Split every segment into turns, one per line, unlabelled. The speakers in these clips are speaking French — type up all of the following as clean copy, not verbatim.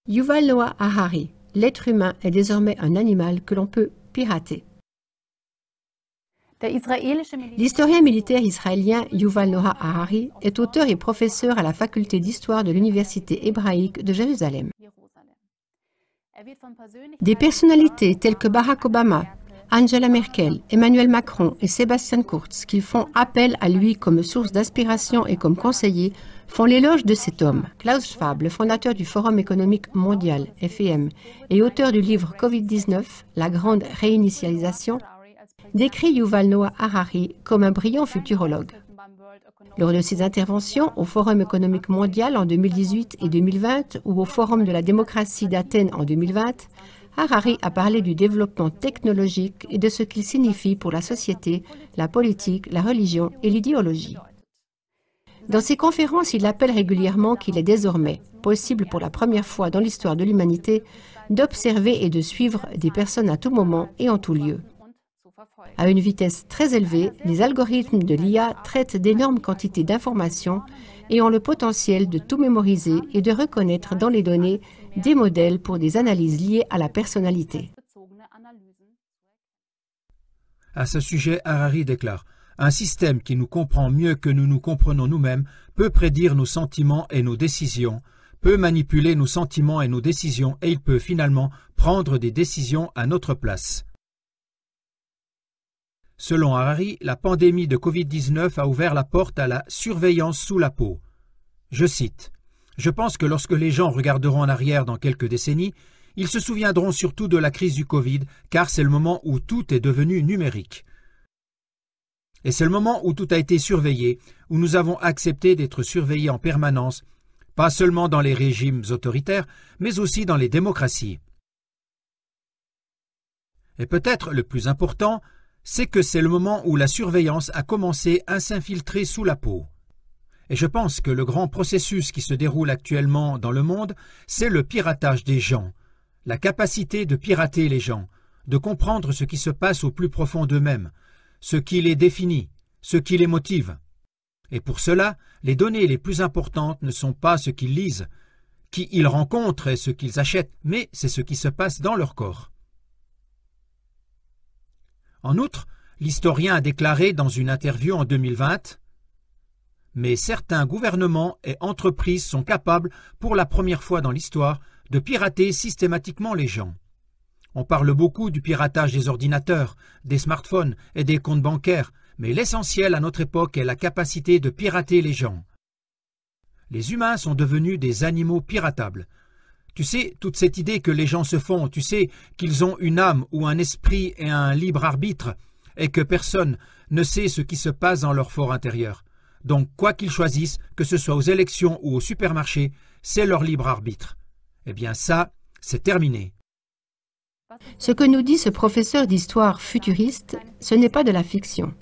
Yuval Noah Harari, l'être humain est désormais un animal que l'on peut pirater. L'historien militaire israélien Yuval Noah Harari est auteur et professeur à la faculté d'histoire de l'université hébraïque de Jérusalem. Des personnalités telles que Barack Obama, Angela Merkel, Emmanuel Macron et Sebastian Kurz, qui font appel à lui comme source d'inspiration et comme conseiller, font l'éloge de cet homme. Klaus Schwab, le fondateur du Forum économique mondial, FEM, et auteur du livre Covid-19, La grande réinitialisation, décrit Yuval Noah Harari comme un brillant futurologue. Lors de ses interventions au Forum économique mondial en 2018 et 2020 ou au Forum de la démocratie d'Athènes en 2020, Harari a parlé du développement technologique et de ce qu'il signifie pour la société, la politique, la religion et l'idéologie. Dans ses conférences, il appelle régulièrement qu'il est désormais possible pour la première fois dans l'histoire de l'humanité d'observer et de suivre des personnes à tout moment et en tout lieu. À une vitesse très élevée, les algorithmes de l'IA traitent d'énormes quantités d'informations et ont le potentiel de tout mémoriser et de reconnaître dans les données des modèles pour des analyses liées à la personnalité.
À ce sujet, Harari déclare « Un système qui nous comprend mieux que nous nous comprenons nous-mêmes peut prédire nos sentiments et nos décisions, peut manipuler nos sentiments et nos décisions et il peut finalement prendre des décisions à notre place. » Selon Harari, la pandémie de Covid-19 a ouvert la porte à la surveillance sous la peau. Je cite « Je pense que lorsque les gens regarderont en arrière dans quelques décennies, ils se souviendront surtout de la crise du Covid, car c'est le moment où tout est devenu numérique. Et c'est le moment où tout a été surveillé, où nous avons accepté d'être surveillés en permanence, pas seulement dans les régimes autoritaires, mais aussi dans les démocraties. Et peut-être le plus important, c'est que c'est le moment où la surveillance a commencé à s'infiltrer sous la peau. Et je pense que le grand processus qui se déroule actuellement dans le monde, c'est le piratage des gens, la capacité de pirater les gens, de comprendre ce qui se passe au plus profond d'eux-mêmes, ce qui les définit, ce qui les motive. Et pour cela, les données les plus importantes ne sont pas ce qu'ils lisent, qui ils rencontrent et ce qu'ils achètent, mais c'est ce qui se passe dans leur corps. En outre, l'historien a déclaré dans une interview en 2020 « Mais certains gouvernements et entreprises sont capables, pour la première fois dans l'histoire, de pirater systématiquement les gens. On parle beaucoup du piratage des ordinateurs, des smartphones et des comptes bancaires, mais l'essentiel à notre époque est la capacité de pirater les gens. Les humains sont devenus des animaux piratables. Tu sais, toute cette idée que les gens se font, tu sais qu'ils ont une âme ou un esprit et un libre arbitre, et que personne ne sait ce qui se passe dans leur fort intérieur. Donc, quoi qu'ils choisissent, que ce soit aux élections ou au supermarché, c'est leur libre arbitre. Eh bien ça, c'est terminé. »
Ce que nous dit ce professeur d'histoire futuriste, ce n'est pas de la fiction.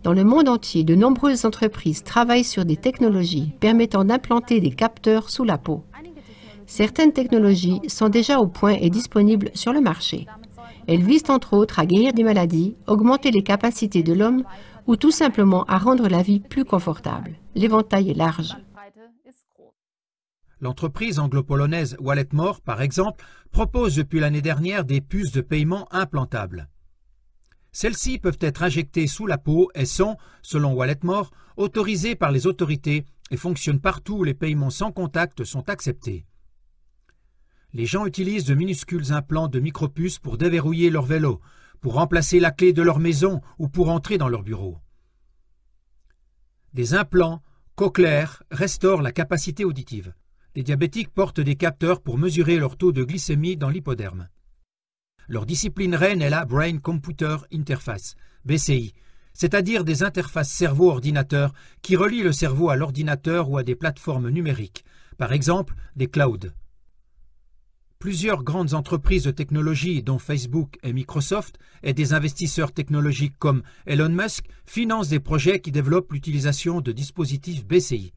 Dans le monde entier, de nombreuses entreprises travaillent sur des technologies permettant d'implanter des capteurs sous la peau. Certaines technologies sont déjà au point et disponibles sur le marché. Elles visent entre autres à guérir des maladies, augmenter les capacités de l'homme ou tout simplement à rendre la vie plus confortable. L'éventail est large.
L'entreprise anglo-polonaise Walletmore, par exemple, propose depuis l'année dernière des puces de paiement implantables. Celles-ci peuvent être injectées sous la peau et sont, selon Walletmore, autorisées par les autorités et fonctionnent partout où les paiements sans contact sont acceptés. Les gens utilisent de minuscules implants de micropuces pour déverrouiller leur vélo, pour remplacer la clé de leur maison ou pour entrer dans leur bureau. Des implants cochléaires restaurent la capacité auditive. Les diabétiques portent des capteurs pour mesurer leur taux de glycémie dans l'hypoderme. Leur discipline reine est la Brain Computer Interface, BCI, c'est-à-dire des interfaces cerveau-ordinateur qui relient le cerveau à l'ordinateur ou à des plateformes numériques, par exemple des clouds. Plusieurs grandes entreprises de technologie, dont Facebook et Microsoft, et des investisseurs technologiques comme Elon Musk, financent des projets qui développent l'utilisation de dispositifs BCI.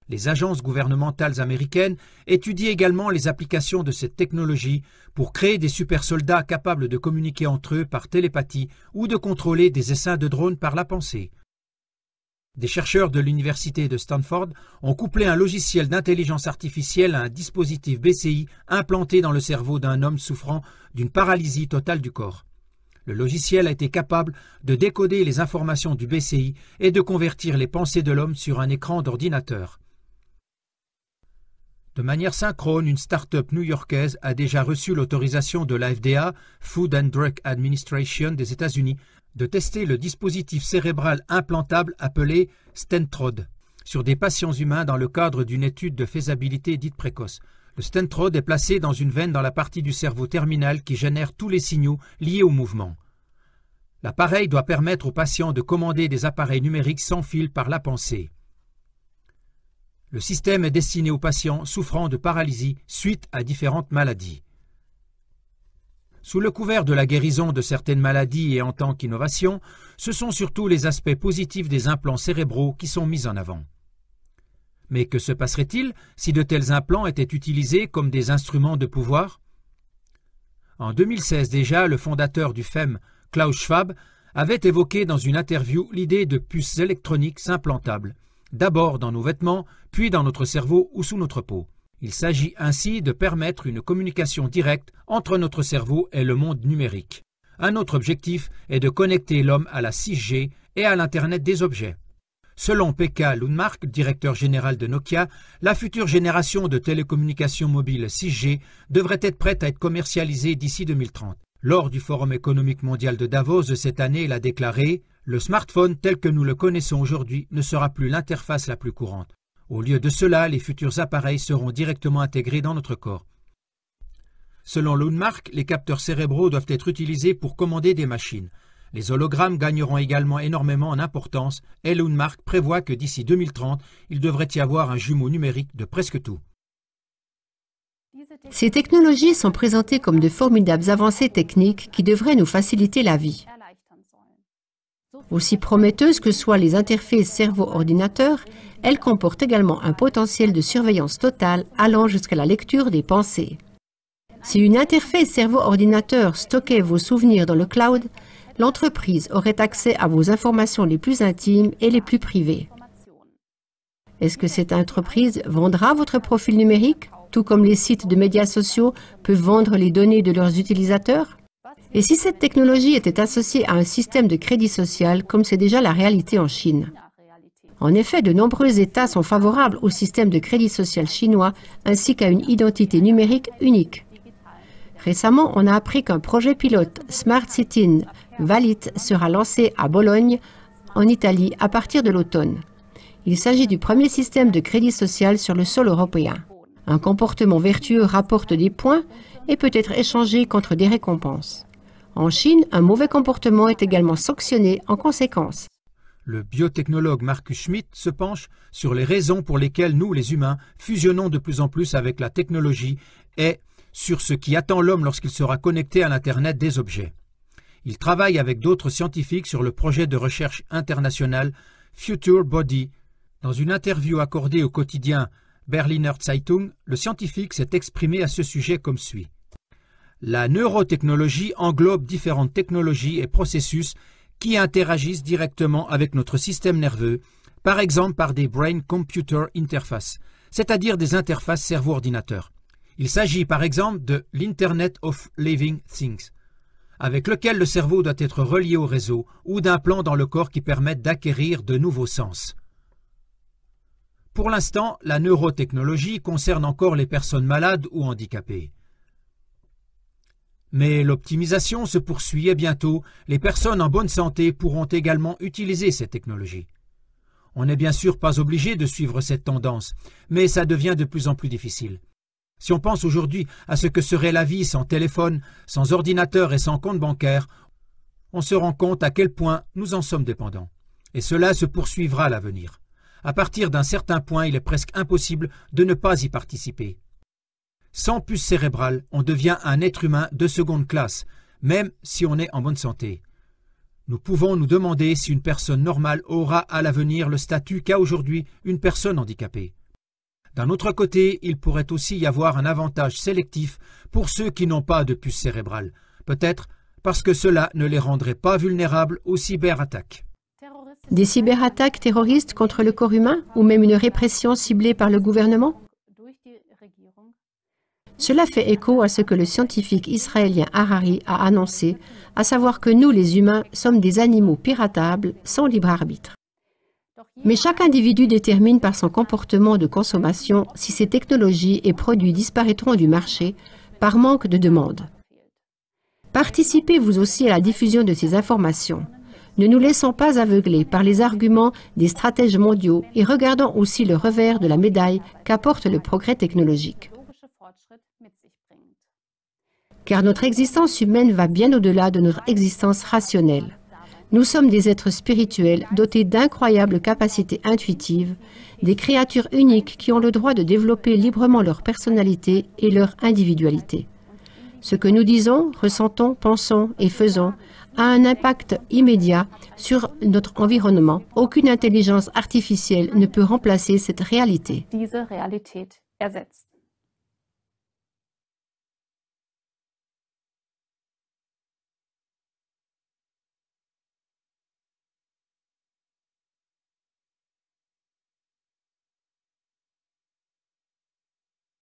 Les agences gouvernementales américaines étudient également les applications de cette technologie pour créer des super-soldats capables de communiquer entre eux par télépathie ou de contrôler des essaims de drones par la pensée. Des chercheurs de l'université de Stanford ont couplé un logiciel d'intelligence artificielle à un dispositif BCI implanté dans le cerveau d'un homme souffrant d'une paralysie totale du corps. Le logiciel a été capable de décoder les informations du BCI et de convertir les pensées de l'homme sur un écran d'ordinateur. De manière synchrone, une start-up new-yorkaise a déjà reçu l'autorisation de la FDA, Food and Drug Administration des États-Unis, de tester le dispositif cérébral implantable appelé Stentrode sur des patients humains dans le cadre d'une étude de faisabilité dite précoce. Le Stentrode est placé dans une veine dans la partie du cerveau terminal qui génère tous les signaux liés au mouvement. L'appareil doit permettre aux patients de commander des appareils numériques sans fil par la pensée. Le système est destiné aux patients souffrant de paralysie suite à différentes maladies. Sous le couvert de la guérison de certaines maladies et en tant qu'innovation, ce sont surtout les aspects positifs des implants cérébraux qui sont mis en avant. Mais que se passerait-il si de tels implants étaient utilisés comme des instruments de pouvoir? En 2016 déjà, le fondateur du FEM, Klaus Schwab, avait évoqué dans une interview l'idée de puces électroniques implantables, d'abord dans nos vêtements, puis dans notre cerveau ou sous notre peau. Il s'agit ainsi de permettre une communication directe entre notre cerveau et le monde numérique. Un autre objectif est de connecter l'homme à la 6G et à l'Internet des objets. Selon Pekka Lundmark, directeur général de Nokia, la future génération de télécommunications mobiles 6G devrait être prête à être commercialisée d'ici 2030. Lors du Forum économique mondial de Davos de cette année, il a déclaré « Le smartphone tel que nous le connaissons aujourd'hui ne sera plus l'interface la plus courante. Au lieu de cela, les futurs appareils seront directement intégrés dans notre corps. » Selon Lundmark, les capteurs cérébraux doivent être utilisés pour commander des machines. Les hologrammes gagneront également énormément en importance et Lundmark prévoit que d'ici 2030, il devrait y avoir un jumeau numérique de presque tout.
Ces technologies sont présentées comme de formidables avancées techniques qui devraient nous faciliter la vie. Aussi prometteuses que soient les interfaces cerveau-ordinateur, elles comportent également un potentiel de surveillance totale allant jusqu'à la lecture des pensées. Si une interface cerveau-ordinateur stockait vos souvenirs dans le cloud, l'entreprise aurait accès à vos informations les plus intimes et les plus privées. Est-ce que cette entreprise vendra votre profil numérique, tout comme les sites de médias sociaux peuvent vendre les données de leurs utilisateurs? Et si cette technologie était associée à un système de crédit social, comme c'est déjà la réalité en Chine? En effet, de nombreux États sont favorables au système de crédit social chinois ainsi qu'à une identité numérique unique. Récemment, on a appris qu'un projet pilote Smart City Valit sera lancé à Bologne, en Italie, à partir de l'automne. Il s'agit du premier système de crédit social sur le sol européen. Un comportement vertueux rapporte des points et peut être échangé contre des récompenses. En Chine, un mauvais comportement est également sanctionné en conséquence.
Le biotechnologue Marcus Schmidt se penche sur les raisons pour lesquelles nous, les humains, fusionnons de plus en plus avec la technologie et sur ce qui attend l'homme lorsqu'il sera connecté à l'Internet des objets. Il travaille avec d'autres scientifiques sur le projet de recherche international Future Body. Dans une interview accordée au quotidien Berliner Zeitung, le scientifique s'est exprimé à ce sujet comme suit. La neurotechnologie englobe différentes technologies et processus qui interagissent directement avec notre système nerveux, par exemple par des brain-computer interfaces, c'est-à-dire des interfaces cerveau-ordinateur. Il s'agit par exemple de l'Internet of Living Things, avec lequel le cerveau doit être relié au réseau, ou d'implants dans le corps qui permettent d'acquérir de nouveaux sens. Pour l'instant, la neurotechnologie concerne encore les personnes malades ou handicapées. Mais l'optimisation se poursuit et bientôt, les personnes en bonne santé pourront également utiliser ces technologies. On n'est bien sûr pas obligé de suivre cette tendance, mais ça devient de plus en plus difficile. Si on pense aujourd'hui à ce que serait la vie sans téléphone, sans ordinateur et sans compte bancaire, on se rend compte à quel point nous en sommes dépendants. Et cela se poursuivra à l'avenir. À partir d'un certain point, il est presque impossible de ne pas y participer. Sans puce cérébrale, on devient un être humain de seconde classe, même si on est en bonne santé. Nous pouvons nous demander si une personne normale aura à l'avenir le statut qu'a aujourd'hui une personne handicapée. D'un autre côté, il pourrait aussi y avoir un avantage sélectif pour ceux qui n'ont pas de puce cérébrale, peut-être parce que cela ne les rendrait pas vulnérables aux cyberattaques.
Des cyberattaques terroristes contre le corps humain ou même une répression ciblée par le gouvernement? Cela fait écho à ce que le scientifique israélien Harari a annoncé, à savoir que nous, les humains, sommes des animaux piratables sans libre arbitre. Mais chaque individu détermine par son comportement de consommation si ces technologies et produits disparaîtront du marché par manque de demande. Participez vous aussi à la diffusion de ces informations. Ne nous laissons pas aveugler par les arguments des stratèges mondiaux et regardons aussi le revers de la médaille qu'apporte le progrès technologique. Car notre existence humaine va bien au-delà de notre existence rationnelle. Nous sommes des êtres spirituels dotés d'incroyables capacités intuitives, des créatures uniques qui ont le droit de développer librement leur personnalité et leur individualité. Ce que nous disons, ressentons, pensons et faisons a un impact immédiat sur notre environnement. Aucune intelligence artificielle ne peut remplacer cette réalité.